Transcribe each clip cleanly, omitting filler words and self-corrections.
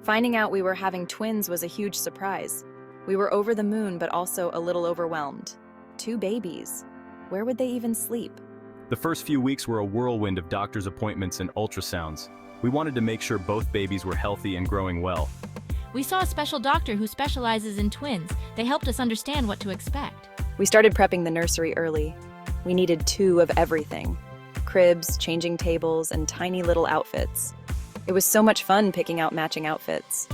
Finding out we were having twins was a huge surprise. We were over the moon, but also a little overwhelmed. 2 babies. Where would they even sleep? The first few weeks were a whirlwind of doctor's appointments and ultrasounds. We wanted to make sure both babies were healthy and growing well. We saw a special doctor who specializes in twins. They helped us understand what to expect. We started prepping the nursery early. We needed 2 of everything: cribs, changing tables, and tiny little outfits. It was so much fun picking out matching outfits.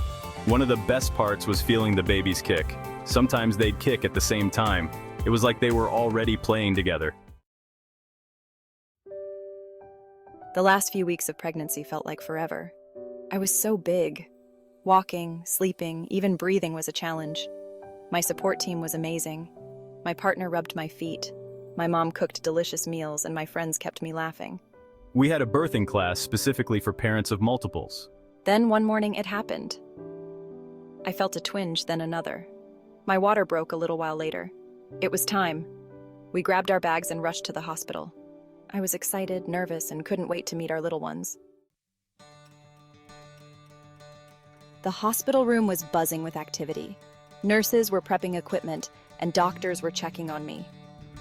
One of the best parts was feeling the babies kick. Sometimes they'd kick at the same time. It was like they were already playing together. The last few weeks of pregnancy felt like forever. I was so big. Walking, sleeping, even breathing was a challenge. My support team was amazing. My partner rubbed my feet. My mom cooked delicious meals, and my friends kept me laughing. We had a birthing class specifically for parents of multiples. Then one morning it happened. I felt a twinge, then another. My water broke a little while later. It was time. We grabbed our bags and rushed to the hospital. I was excited, nervous, and couldn't wait to meet our little ones. The hospital room was buzzing with activity. Nurses were prepping equipment, and doctors were checking on me.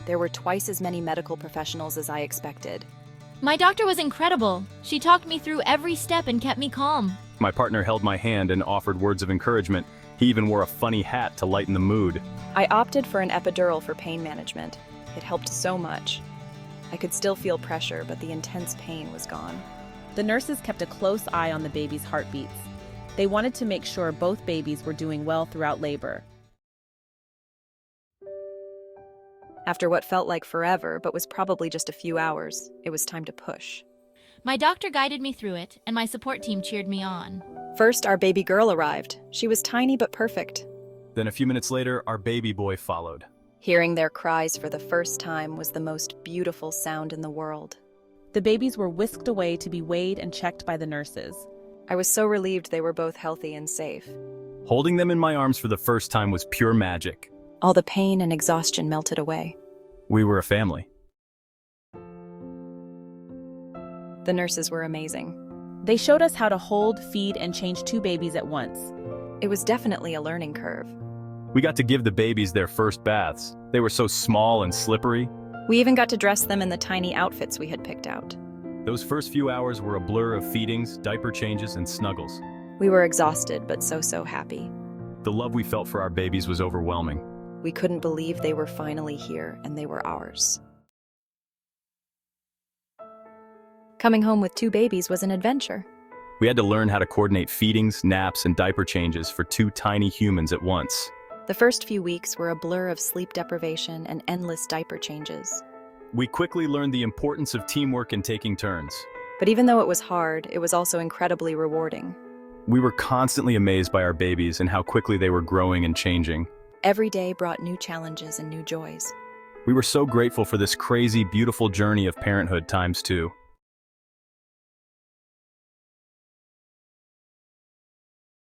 There were twice as many medical professionals as I expected. My doctor was incredible. She talked me through every step and kept me calm. My partner held my hand and offered words of encouragement. He even wore a funny hat to lighten the mood. I opted for an epidural for pain management. It helped so much. I could still feel pressure, but the intense pain was gone. The nurses kept a close eye on the baby's heartbeats. They wanted to make sure both babies were doing well throughout labor. After what felt like forever, but was probably just a few hours, it was time to push. My doctor guided me through it, and my support team cheered me on. First, our baby girl arrived. She was tiny but perfect. Then a few minutes later, our baby boy followed. Hearing their cries for the first time was the most beautiful sound in the world. The babies were whisked away to be weighed and checked by the nurses. I was so relieved they were both healthy and safe. Holding them in my arms for the first time was pure magic. All the pain and exhaustion melted away. We were a family. The nurses were amazing. They showed us how to hold, feed, and change 2 babies at once. It was definitely a learning curve. We got to give the babies their first baths. They were so small and slippery. We even got to dress them in the tiny outfits we had picked out. Those first few hours were a blur of feedings, diaper changes, and snuggles. We were exhausted, but so happy. The love we felt for our babies was overwhelming. We couldn't believe they were finally here, and they were ours. Coming home with 2 babies was an adventure. We had to learn how to coordinate feedings, naps, and diaper changes for 2 tiny humans at once. The first few weeks were a blur of sleep deprivation and endless diaper changes. We quickly learned the importance of teamwork and taking turns. But even though it was hard, it was also incredibly rewarding. We were constantly amazed by our babies and how quickly they were growing and changing. Every day brought new challenges and new joys. We were so grateful for this crazy, beautiful journey of parenthood ×2.